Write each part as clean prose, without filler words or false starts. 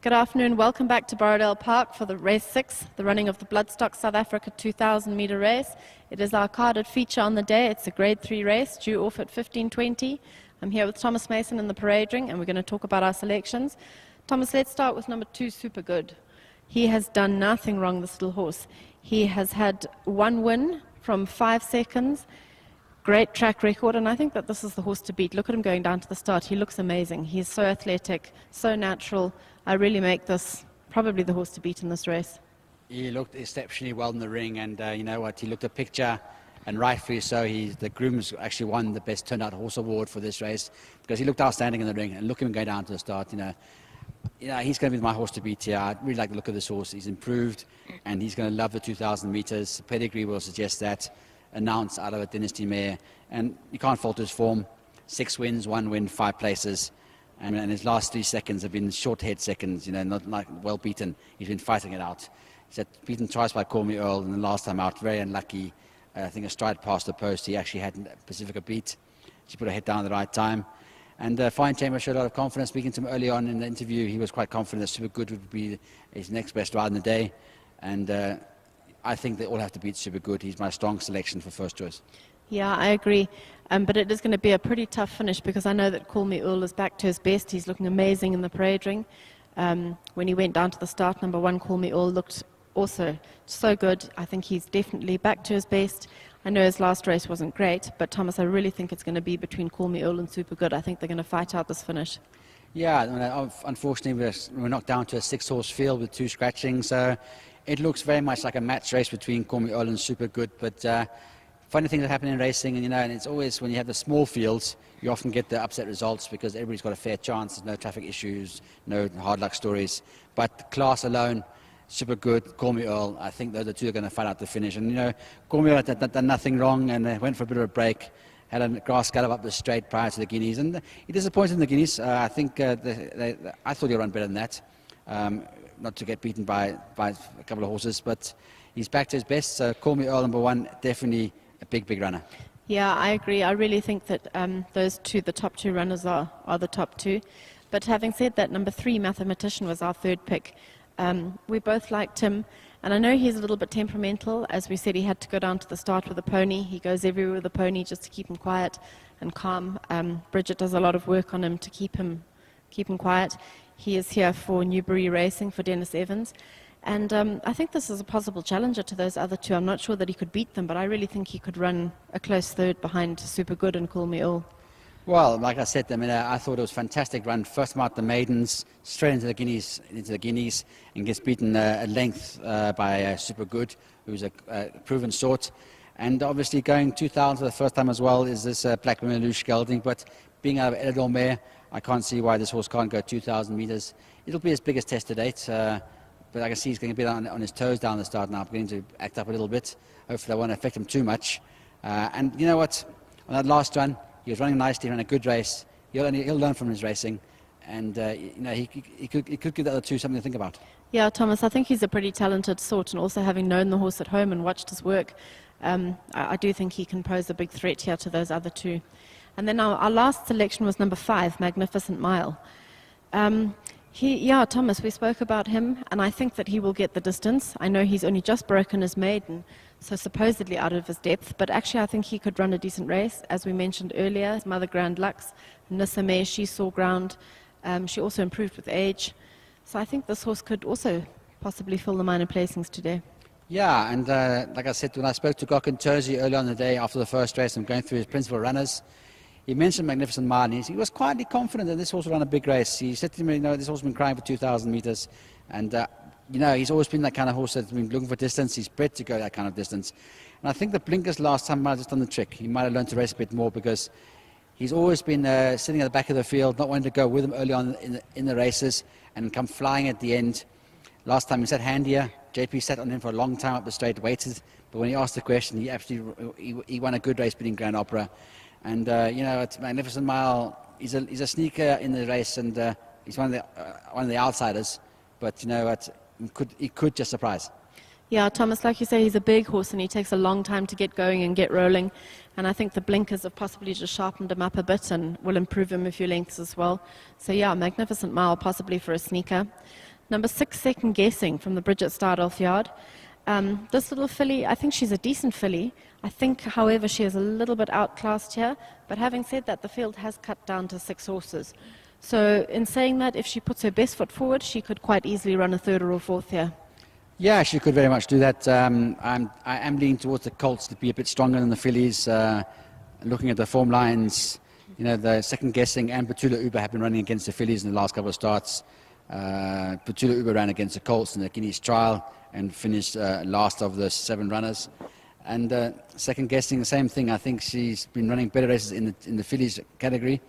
Good afternoon. Welcome back to Borrowdale Park for the race 6, the running of the Bloodstock South Africa 2,000 metre race. It is our carded feature on the day. It's a grade 3 race due off at 15:20. I'm here with Thomas Mason in the parade ring, and we're going to talk about our selections. Thomas, let's start with number 2, Super Good. He has done nothing wrong, this little horse. He has had one win from 5 seconds. Great track record, and I think that this is the horse to beat. Look at him going down to the start. He looks amazing. He's so athletic, so natural. I really make this probably the horse to beat in this race. He looked exceptionally well in the ring, and you know what? He looked a picture, and rightfully so. The grooms actually won the Best Turnout Horse Award for this race because he looked outstanding in the ring. And look at him go down to the start. You know, he's going to be my horse to beat here. I really like the look of this horse. He's improved, and he's going to love the 2,000 meters. Pedigree will suggest that. Announced out of a dynasty mare, and you can't fault his form. 6 wins, 1 win, 5 places, and his last 3 seconds have been short head seconds. You know, not like well beaten. He's been fighting it out. He's beaten twice by Call Me Earl, and the last time out, very unlucky. I think a stride past the post. He actually had Pacifica beat. She put her head down at the right time. And Fine Chamber showed a lot of confidence. Speaking to him early on in the interview, he was quite confident that Super Good would be his next best ride in the day. And I think they all have to beat Super Good. He's my strong selection for first choice. Yeah, I agree. But it is going to be a pretty tough finish because I know that Call Me Earl is back to his best. He's looking amazing in the parade ring. When he went down to the start, number 1, Call Me Earl, looked also so good. I think he's definitely back to his best. I know his last race wasn't great, but Thomas, I really think it's going to be between Call Me Earl and Super Good. I think they're going to fight out this finish. Yeah, unfortunately, we're knocked down to a 6-horse field with 2 scratchings. So it looks very much like a match race between Call Me Earl and Super Good. But funny things that happen in racing, and and it's always when you have the small fields, you often get the upset results because everybody's got a fair chance. There's no traffic issues, no hard luck stories. But class alone, Super Good, Call Me Earl, I think those are 2 are going to fight out the finish. And Call Me Earl had done nothing wrong and went for a bit of a break. Had a grass gallop up the straight prior to the Guineas, and he disappointed in the Guineas. I think I thought he'd run better than that. Not to get beaten by a couple of horses, but he's back to his best. So Call Me Earl, number 1, definitely a big runner. Yeah, I agree. I really think that those 2, the top 2 runners are the top 2. But having said that, number 3, Mathematician, was our 3rd pick. We both liked him, and I know he's a little bit temperamental. As we said, he had to go down to the start with a pony. He goes everywhere with a pony just to keep him quiet and calm. Bridget does a lot of work on him to keep him quiet. He is here for Newbury Racing for Dennis Evans. And I think this is a possible challenger to those other 2. I'm not sure that he could beat them, but I really think he could run a close 3rd behind Super Good and Call Me Earl. Well, like I said, I thought it was a fantastic run. First time out the maidens, straight into the Guineas, and gets beaten at length by Super Good, who's a proven sort. And obviously going 2,000 for the first time as well is this Black Melush gelding. But being out of Elidor Mare, I can't see why this horse can't go 2,000 meters. It'll be his biggest test to date. But I can see he's going to be on his toes down the start now, beginning to act up a little bit. Hopefully that won't affect him too much. And you know what? On that last run, he was running nicely, ran a good race. He'll learn from his racing, and he could give the other 2 something to think about. Yeah, Thomas, I think he's a pretty talented sort, and also having known the horse at home and watched his work, I do think he can pose a big threat here to those other 2. And then our last selection was number 5, Magnificent Mile. Thomas, we spoke about him, and I think that he will get the distance. I know he's only just broken his maiden, so supposedly out of his depth, but actually I think he could run a decent race. As we mentioned earlier, his mother Grand Lux, Nissa May, she saw ground. She also improved with age. So I think this horse could also possibly fill the minor placings today. Yeah, and like I said, when I spoke to Gokhan Terzi earlier on the day after the first race and going through his principal runners, he mentioned Magnificent Mile, and he was quietly confident that this horse would run a big race. He said to me, this horse has been crying for 2,000 meters, and he's always been that kind of horse that's been looking for distance. He's bred to go that kind of distance. And I think the blinkers last time might have just done the trick. He might have learned to race a bit more because he's always been sitting at the back of the field, not wanting to go with him early on in the races and come flying at the end. Last time he sat handier. JP sat on him for a long time up the straight, waited. But when he asked the question, he won a good race beating Grand Opera. And, it's Magnificent Mile. He's a sneaker in the race, and he's one of the outsiders. But, he could just surprise. Yeah, Thomas, like you say, he's a big horse and he takes a long time to get going and get rolling. And I think the blinkers have possibly just sharpened him up a bit and will improve him a few lengths as well. So yeah, Magnificent Mile, possibly for a sneaker. Number 6, Second Guessing, from the Bridget Stidolph yard. This little filly, I think she's a decent filly. I think, however, she is a little bit outclassed here. But having said that, the field has cut down to 6 horses. So in saying that, if she puts her best foot forward, she could quite easily run a 3rd or a 4th here. Yeah, she could very much do that. I am leaning towards the colts to be a bit stronger than the fillies. Looking at the form lines, you know, the Second Guessing and Petula Uber have been running against the fillies in the last couple of starts. Petula Uber ran against the colts in the Guineas trial and finished last of the 7 runners. And Second Guessing, the same thing. I think she's been running better races in the fillies category.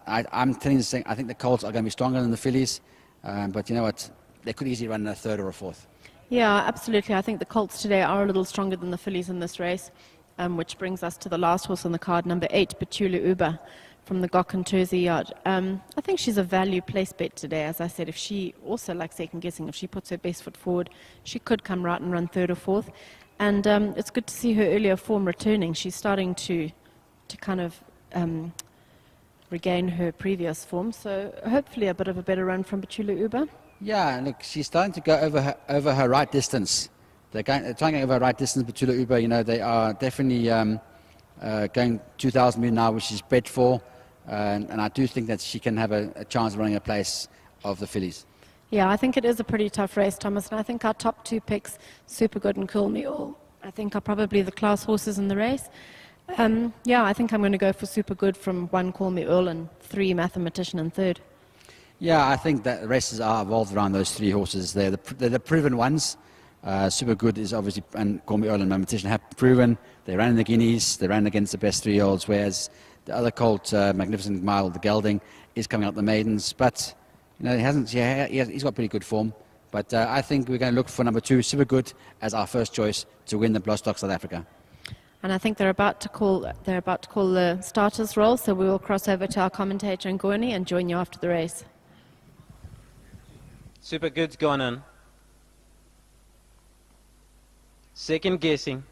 I'm telling you, saying I think the colts are going to be stronger than the fillies. But you know what? They could easily run a 3rd or a 4th. Yeah, absolutely. I think the colts today are a little stronger than the fillies in this race, which brings us to the last horse on the card, number 8, Petula Uber, from the Gok and Terzi yard. I think she's a value place bet today. As I said, if she also, like Second Guessing, if she puts her best foot forward, she could come right and run 3rd or 4th. And it's good to see her earlier form returning. She's starting to kind of regain her previous form. So hopefully a bit of a better run from Petula Uber. Yeah, look, she's starting to go over her right distance. They're trying to go over her right distance, Petula Uber. You know, they are definitely going 2,000 metres now, which is bet for. And I do think that she can have a chance of running a place of the fillies. Yeah, I think it is a pretty tough race, Thomas, and I think our top 2 picks, Super Good and Cool Me All, I think are probably the class horses in the race. Yeah, I think I'm going to go for Super Good from 1, Call Me Earl, and 3, Mathematician, and 3rd. Yeah, I think that the races are evolved around those 3 horses. They're the proven ones. Super Good is obviously, and Call Me Earl and Mathematician have proven. They ran in the Guineas, they ran against the best 3-year-olds, whereas the other colt, Magnificent Mile, the gelding, is coming out the maidens. But you know, he's got pretty good form. But I think we're going to look for number 2, Super Good, as our first choice to win the Bloodstock South Africa. And I think they're about to call the starters roll, so we will cross over to our commentator in Ngoni and join you after the race. Super Good's gone in. Second Guessing.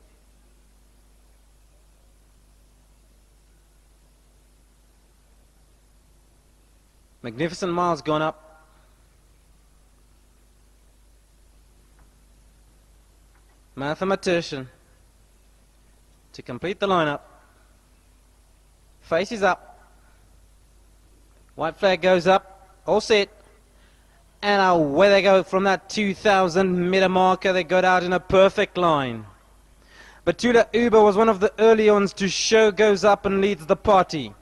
Magnificent Mile's gone up. Mathematician to complete the lineup. Faces up. White flag goes up. All set. And away they go from that 2,000 meter marker. They got out in a perfect line. Petula Uber was one of the early ones to show, goes up and leads the party.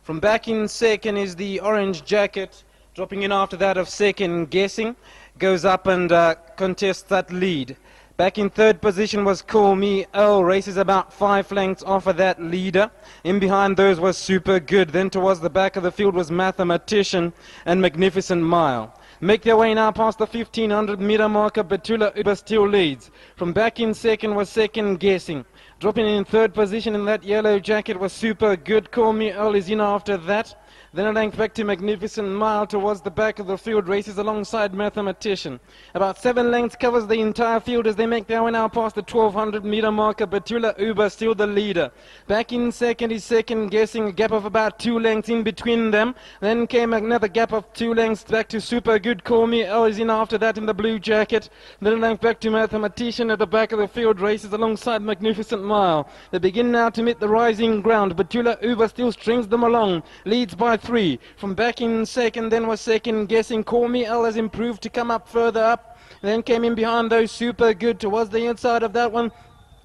From back in second is the Orange Jacket, dropping in after that of Second Guessing, goes up and contests that lead. Back in third position was Call Me Earl, races about 5 lengths off of that leader. In behind those was Super Good. Then towards the back of the field was Mathematician and Magnificent Mile. Make their way now past the 1,500 meter marker. Petula Uber still leads. From back in second was Second Guessing. Dropping in third position in that yellow jacket was Super Good. Call Me Earl is in after that. Then a length back to Magnificent Mile towards the back of the field, races alongside Mathematician. About 7 lengths covers the entire field as they make their way now past the 1,200 meter marker. Petula Uber still the leader. Back in second is Second Guessing, a gap of about 2 lengths in between them. Then came another gap of 2 lengths back to Super Good. Call Me Earl is in after that in the blue jacket. Then a length back to Mathematician at the back of the field, races alongside Magnificent Mile. They begin now to meet the rising ground. Petula Uber still strings them along, leads by 3. From back in second, then was Second Guessing. Call Me Earl has improved to come up further up. Then came in behind those Super Good towards the inside of that one.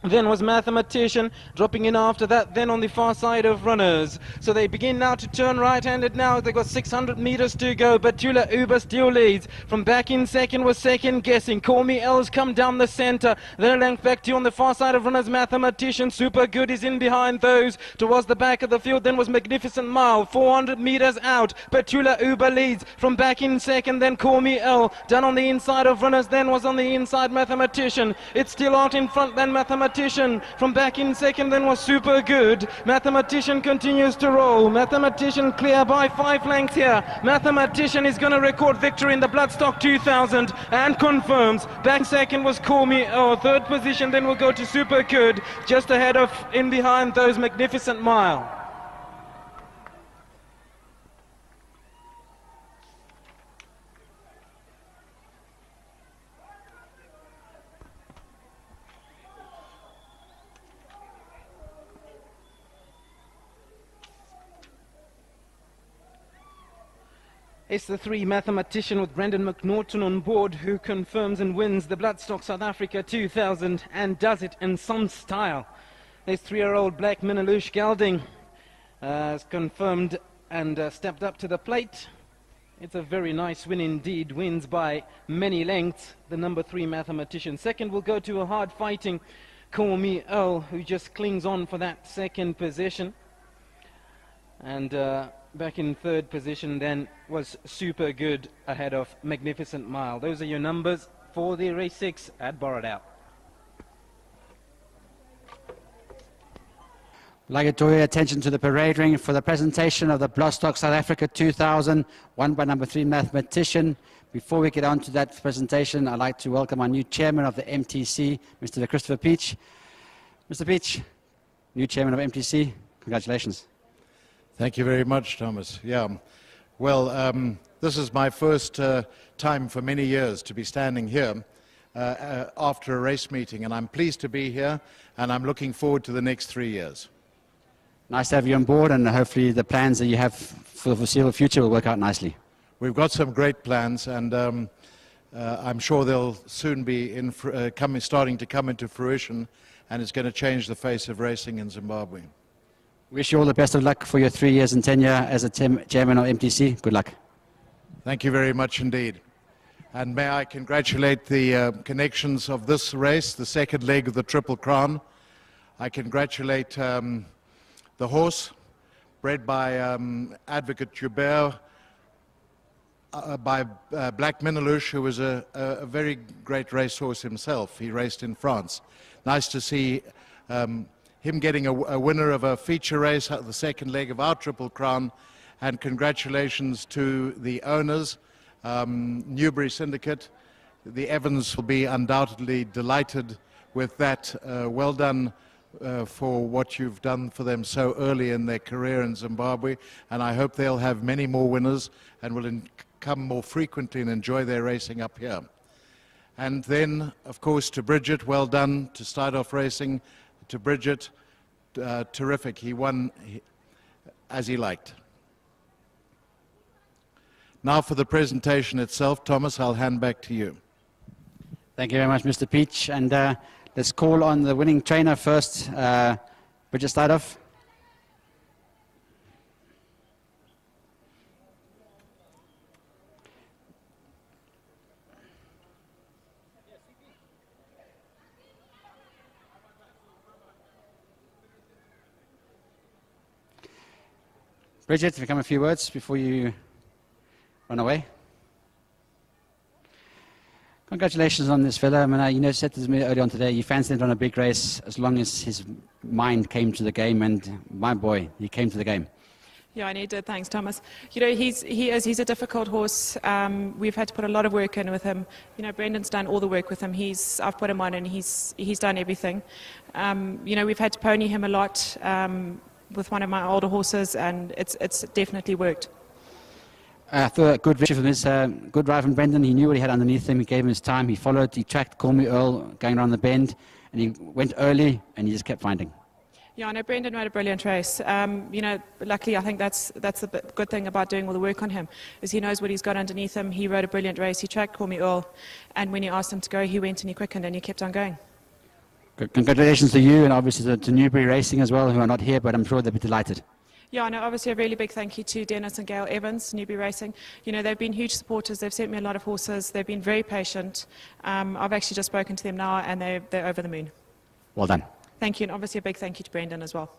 Then was Mathematician, dropping in after that, then on the far side of runners. So they begin now to turn right-handed now. They've got 600 meters to go. Petula Uber still leads. From back in second was Second Guessing. Call Me Earl's come down the center. Then a length back to on the far side of runners, Mathematician. Super Good is in behind those. Towards the back of the field, then was Magnificent Mile. 400 meters out. Petula Uber leads. From back in second, then Call Me Earl. Down on the inside of runners, then was on the inside Mathematician. It's still out in front, then Mathematician. From back in second, then was Super Good. Mathematician continues to roll. Mathematician clear by 5 lengths here. Mathematician is going to record victory in the Bloodstock 2000 and confirms. Back second was Call Me Earl. Third position then will go to Super Good. Just ahead of, in behind those, Magnificent Mile. It's the 3 Mathematician with Brendon McNaughton on board, who confirms and wins the Bloodstock South Africa 2000 and does it in some style. This 3-year-old Black Minaloosh gelding has confirmed and stepped up to the plate. It's a very nice win indeed, wins by many lengths, the number 3 Mathematician. Second will go to a hard-fighting Call Me Earl, who just clings on for that second position. And back in third position then was Super Good ahead of Magnificent Mile. Those are your numbers for the race 6 at Borrowdale. I'd like to draw your attention to the parade ring for the presentation of the Bloodstock South Africa 2000, won by number 3 Mathematician. Before we get on to that presentation, I'd like to welcome our new chairman of the MTC, Mr. Christopher Peach. Mr. Peach, new chairman of MTC, congratulations. Thank you very much, Thomas. Yeah, well, this is my first time for many years to be standing here after a race meeting, and I'm pleased to be here, and I'm looking forward to the next 3 years. Nice to have you on board, and hopefully the plans that you have for the foreseeable future will work out nicely. We've got some great plans, and I'm sure they'll soon be starting to come into fruition, and it's going to change the face of racing in Zimbabwe. Wish you all the best of luck for your 3 years and tenure as a chairman of MTC. Good luck. Thank you very much indeed. And may I congratulate the connections of this race, the second leg of the Triple Crown. I congratulate the horse, bred by Advocate Joubert, by Black Minaloosh, who was a very great racehorse himself. He raced in France. Nice to see him getting a winner of a feature race, the second leg of our Triple Crown. And congratulations to the owners, Newbury Syndicate. The Evans will be undoubtedly delighted with that. Well done for what you've done for them so early in their career in Zimbabwe, and I hope they'll have many more winners and will come more frequently and enjoy their racing up here. And then, of course, to Bridget, well done to Stidolph Racing. To Bridget, terrific. He won as he liked. Now for the presentation itself, Thomas, I'll hand back to you. Thank you very much, Mr. Peach. And let's call on the winning trainer first, Bridget Stidolph. Bridget, if you come a few words before you run away. Congratulations on this fella. I mean, you know, said this to me earlier on today, you fancied it on a big race as long as his mind came to the game, and my boy, he came to the game. Yeah, and he did. Thanks, Thomas. You know, he's a difficult horse. We've had to put a lot of work in with him. You know, Brendon's done all the work with him. I've put him on, and he's done everything. You know, we've had to pony him a lot with one of my older horses, and it's definitely worked. I thought a good victory from his good drive from Brendon. He knew what he had underneath him. He gave him his time. He followed. He tracked Call Me Earl going around the bend, and he went early, and he just kept finding. Yeah, I know Brendon rode a brilliant race. You know, luckily, I think that's the good thing about doing all the work on him, is he knows what he's got underneath him. He rode a brilliant race. He tracked Call Me Earl, and when you asked him to go, he went and he quickened, and he kept on going. Congratulations to you, and obviously to Newbury Racing as well, who are not here, but I'm sure they'll be delighted. Yeah, I know. Obviously, a really big thank you to Dennis and Gail Evans, Newbury Racing. You know, they've been huge supporters. They've sent me a lot of horses. They've been very patient. I've actually just spoken to them now, and they're over the moon. Well done. Thank you, and obviously a big thank you to Brendon as well.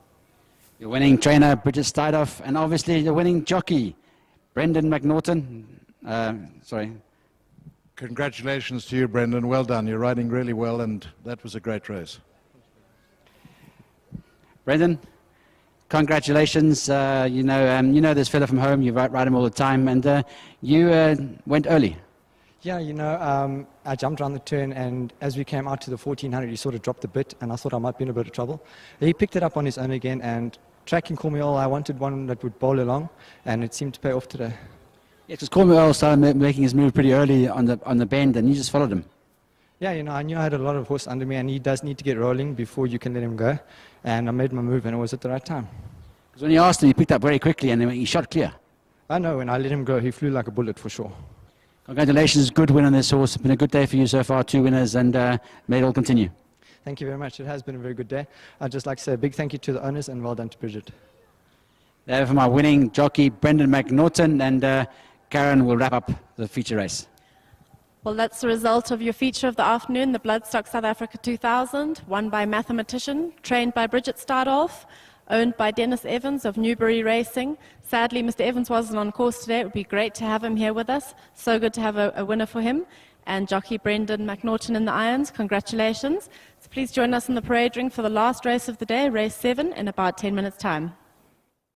Your winning trainer, Bridget Stidolph, and obviously the winning jockey, Brendon McNaughton. Sorry. Congratulations to you, Brendon. Well done. You're riding really well, and that was a great race. Brendon, congratulations. You know this fella from home. You ride him all the time, and you went early. Yeah, you know, I jumped around the turn, and as we came out to the 1400, he sort of dropped a bit, and I thought I might be in a bit of trouble. He picked it up on his own again, and tracking Call Me Earl, I wanted one that would bowl along, and it seemed to pay off today. Yeah, because Call Me Earl started making his move pretty early on the bend, and you just followed him. Yeah, you know, I knew I had a lot of horse under me, and he does need to get rolling before you can let him go, and I made my move, and it was at the right time. Because when you asked him, he picked up very quickly, and he shot clear. I know when I let him go, he flew like a bullet for sure. Congratulations, good win on this horse. It's been a good day for you so far, 2 winners, and may it all continue. Thank you very much. It has been a very good day. I'd just like to say a big thank you to the owners and well done to Bridget. There for my winning jockey, Brendon McNaughton, and Karen will wrap up the feature race. Well, that's the result of your feature of the afternoon, the Bloodstock South Africa 2000, won by Mathematician, trained by Bridget Stidolph, owned by Dennis Evans of Newbury Racing. Sadly, Mr. Evans wasn't on course today. It would be great to have him here with us. So good to have a winner for him. And jockey Brendon McNaughton in the irons, congratulations. So please join us in the parade ring for the last race of the day, race 7, in about 10 minutes' time.